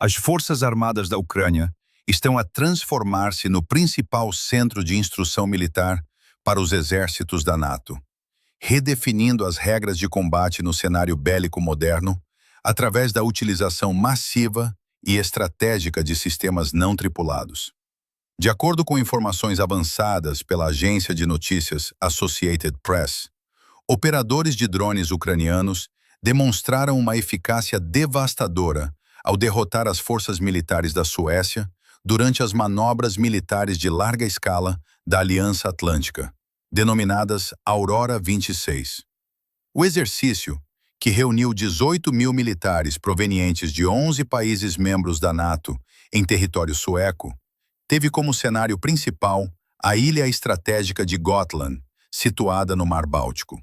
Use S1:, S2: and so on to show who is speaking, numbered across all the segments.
S1: As Forças Armadas da Ucrânia estão a transformar-se no principal centro de instrução militar para os exércitos da NATO, redefinindo as regras de combate no cenário bélico moderno através da utilização massiva e estratégica de sistemas não tripulados. De acordo com informações avançadas pela agência de notícias Associated Press, operadores de drones ucranianos demonstraram uma eficácia devastadora ao derrotar as forças militares da Suécia durante as manobras militares de larga escala da Aliança Atlântica, denominadas Aurora 26. O exercício, que reuniu 18 mil militares provenientes de 11 países membros da NATO em território sueco, teve como cenário principal a ilha estratégica de Gotland, situada no Mar Báltico.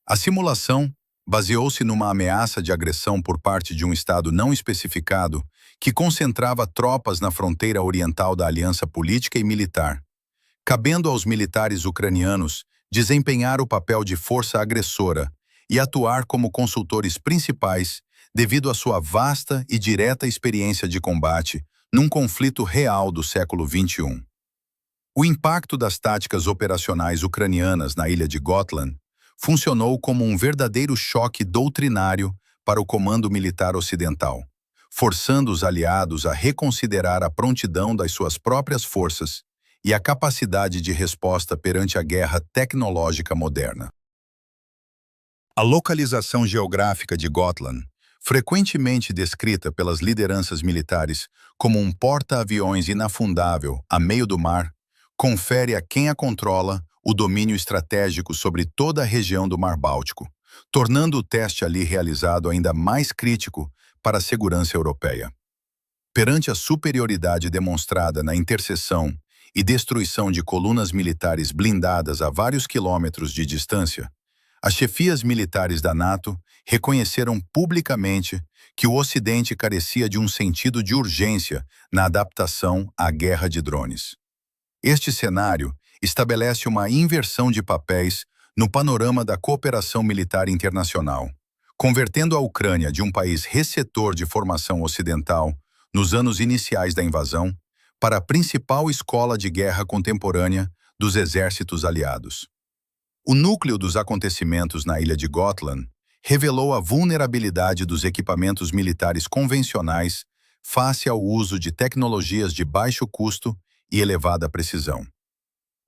S1: A simulação baseou-se numa ameaça de agressão por parte de um Estado não especificado que concentrava tropas na fronteira oriental da aliança política e militar, cabendo aos militares ucranianos desempenhar o papel de força agressora e atuar como consultores principais devido à sua vasta e direta experiência de combate num conflito real do século XXI. O impacto das táticas operacionais ucranianas na ilha de Gotland funcionou como um verdadeiro choque doutrinário para o comando militar ocidental, forçando os aliados a reconsiderar a prontidão das suas próprias forças e a capacidade de resposta perante a guerra tecnológica moderna. A localização geográfica de Gotland, frequentemente descrita pelas lideranças militares como um porta-aviões inafundável a meio do mar, confere a quem a controla o domínio estratégico sobre toda a região do Mar Báltico, tornando o teste ali realizado ainda mais crítico para a segurança europeia. Perante a superioridade demonstrada na interseção e destruição de colunas militares blindadas a vários quilômetros de distância, as chefias militares da NATO reconheceram publicamente que o Ocidente carecia de um sentido de urgência na adaptação à guerra de drones. Este cenário estabelece uma inversão de papéis no panorama da cooperação militar internacional, convertendo a Ucrânia de um país receptor de formação ocidental nos anos iniciais da invasão para a principal escola de guerra contemporânea dos exércitos aliados. O núcleo dos acontecimentos na ilha de Gotland revelou a vulnerabilidade dos equipamentos militares convencionais face ao uso de tecnologias de baixo custo e elevada precisão.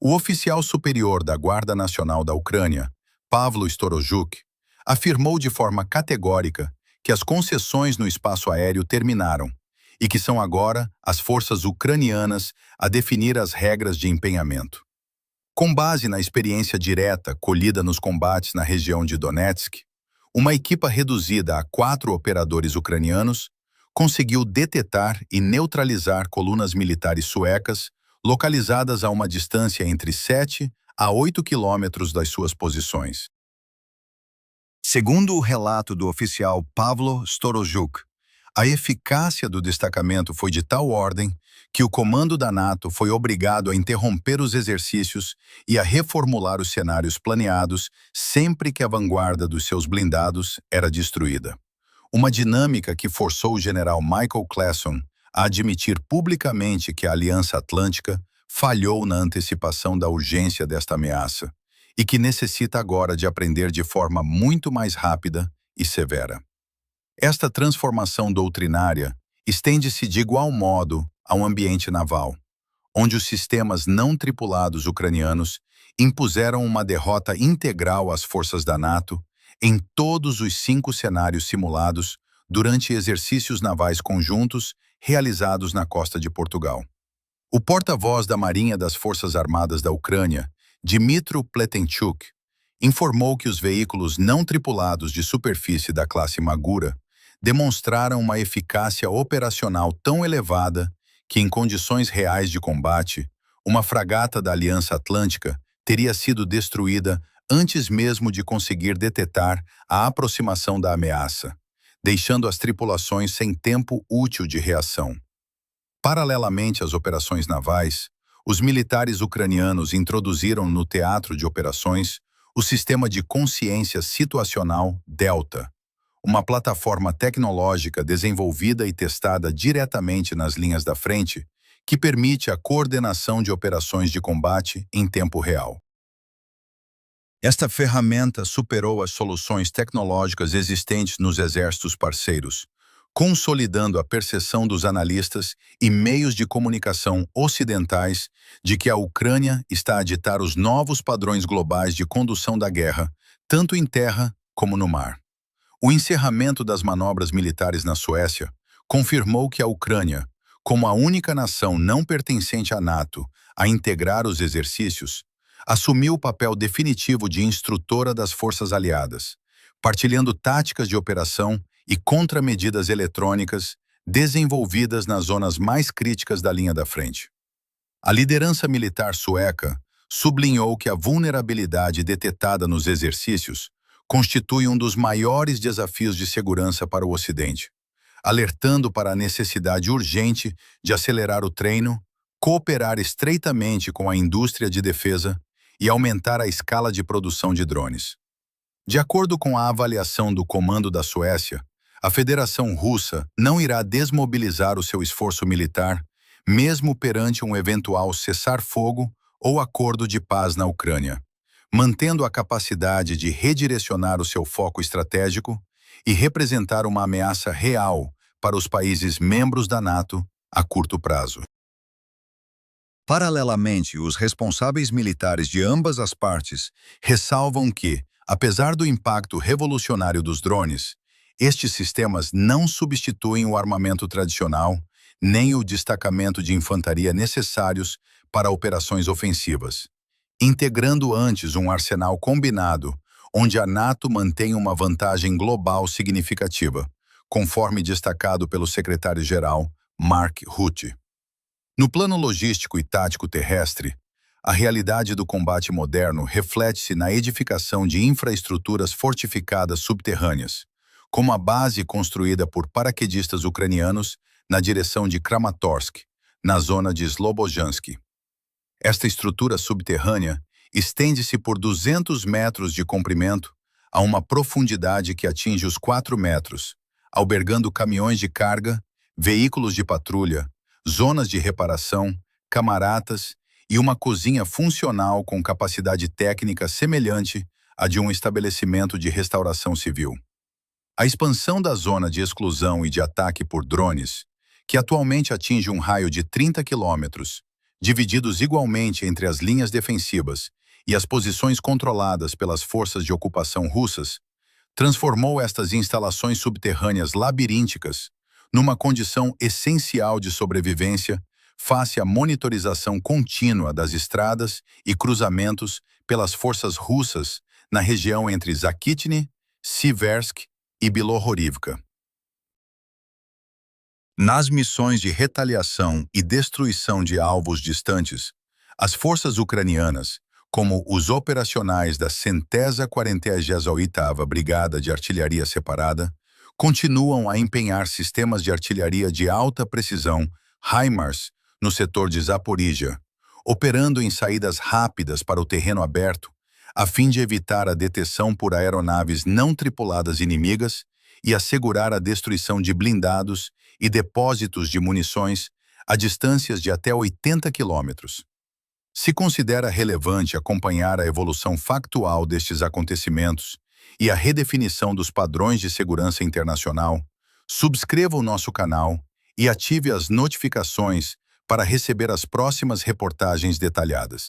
S1: O oficial superior da Guarda Nacional da Ucrânia, Pavlo Storozhuk, afirmou de forma categórica que as concessões no espaço aéreo terminaram e que são agora as forças ucranianas a definir as regras de empenhamento. Com base na experiência direta colhida nos combates na região de Donetsk, uma equipa reduzida a 4 operadores ucranianos conseguiu detetar e neutralizar colunas militares suecas localizadas a uma distância entre 7 a 8 quilômetros das suas posições. Segundo o relato do oficial Pavlo Storozhuk, a eficácia do destacamento foi de tal ordem que o comando da NATO foi obrigado a interromper os exercícios e a reformular os cenários planeados sempre que a vanguarda dos seus blindados era destruída. Uma dinâmica que forçou o general Michael Clason a admitir publicamente que a Aliança Atlântica falhou na antecipação da urgência desta ameaça e que necessita agora de aprender de forma muito mais rápida e severa. Esta transformação doutrinária estende-se de igual modo ao ambiente naval, onde os sistemas não tripulados ucranianos impuseram uma derrota integral às forças da NATO em todos os 5 cenários simulados durante exercícios navais conjuntos realizados na costa de Portugal. O porta-voz da Marinha das Forças Armadas da Ucrânia, Dmytro Pletenchuk, informou que os veículos não tripulados de superfície da classe Magura demonstraram uma eficácia operacional tão elevada que, em condições reais de combate, uma fragata da Aliança Atlântica teria sido destruída antes mesmo de conseguir detetar a aproximação da ameaça, deixando as tripulações sem tempo útil de reação. Paralelamente às operações navais, os militares ucranianos introduziram no teatro de operações o sistema de consciência situacional Delta, uma plataforma tecnológica desenvolvida e testada diretamente nas linhas da frente, que permite a coordenação de operações de combate em tempo real. Esta ferramenta superou as soluções tecnológicas existentes nos exércitos parceiros, consolidando a percepção dos analistas e meios de comunicação ocidentais de que a Ucrânia está a ditar os novos padrões globais de condução da guerra, tanto em terra como no mar. O encerramento das manobras militares na Suécia confirmou que a Ucrânia, como a única nação não pertencente à NATO a integrar os exercícios, assumiu o papel definitivo de instrutora das forças aliadas, partilhando táticas de operação e contramedidas eletrônicas desenvolvidas nas zonas mais críticas da linha da frente. A liderança militar sueca sublinhou que a vulnerabilidade detetada nos exercícios constitui um dos maiores desafios de segurança para o Ocidente, alertando para a necessidade urgente de acelerar o treino, cooperar estreitamente com a indústria de defesa e aumentar a escala de produção de drones. De acordo com a avaliação do Comando da Suécia, a Federação Russa não irá desmobilizar o seu esforço militar, mesmo perante um eventual cessar-fogo ou acordo de paz na Ucrânia, mantendo a capacidade de redirecionar o seu foco estratégico e representar uma ameaça real para os países membros da NATO a curto prazo. Paralelamente, os responsáveis militares de ambas as partes ressalvam que, apesar do impacto revolucionário dos drones, estes sistemas não substituem o armamento tradicional nem o destacamento de infantaria necessários para operações ofensivas, integrando antes um arsenal combinado onde a NATO mantém uma vantagem global significativa, conforme destacado pelo secretário-geral Mark Rutte. No plano logístico e tático terrestre, a realidade do combate moderno reflete-se na edificação de infraestruturas fortificadas subterrâneas, como a base construída por paraquedistas ucranianos na direção de Kramatorsk, na zona de Slobojansk. Esta estrutura subterrânea estende-se por 200 metros de comprimento a uma profundidade que atinge os 4 metros, albergando caminhões de carga, veículos de patrulha, zonas de reparação, camaratas e uma cozinha funcional com capacidade técnica semelhante à de um estabelecimento de restauração civil. A expansão da zona de exclusão e de ataque por drones, que atualmente atinge um raio de 30 quilômetros, divididos igualmente entre as linhas defensivas e as posições controladas pelas forças de ocupação russas, transformou estas instalações subterrâneas labirínticas numa condição essencial de sobrevivência face à monitorização contínua das estradas e cruzamentos pelas forças russas na região entre Zakitny, Siversk e Bilohorivka. Nas missões de retaliação e destruição de alvos distantes, as forças ucranianas, como os operacionais da 148ª Brigada de Artilharia Separada, continuam a empenhar sistemas de artilharia de alta precisão, HIMARS, no setor de Zaporizhia, operando em saídas rápidas para o terreno aberto, a fim de evitar a detecção por aeronaves não tripuladas inimigas e assegurar a destruição de blindados e depósitos de munições a distâncias de até 80 quilômetros. Se considera relevante acompanhar a evolução factual destes acontecimentos e a redefinição dos padrões de segurança internacional, subscreva o nosso canal e ative as notificações para receber as próximas reportagens detalhadas.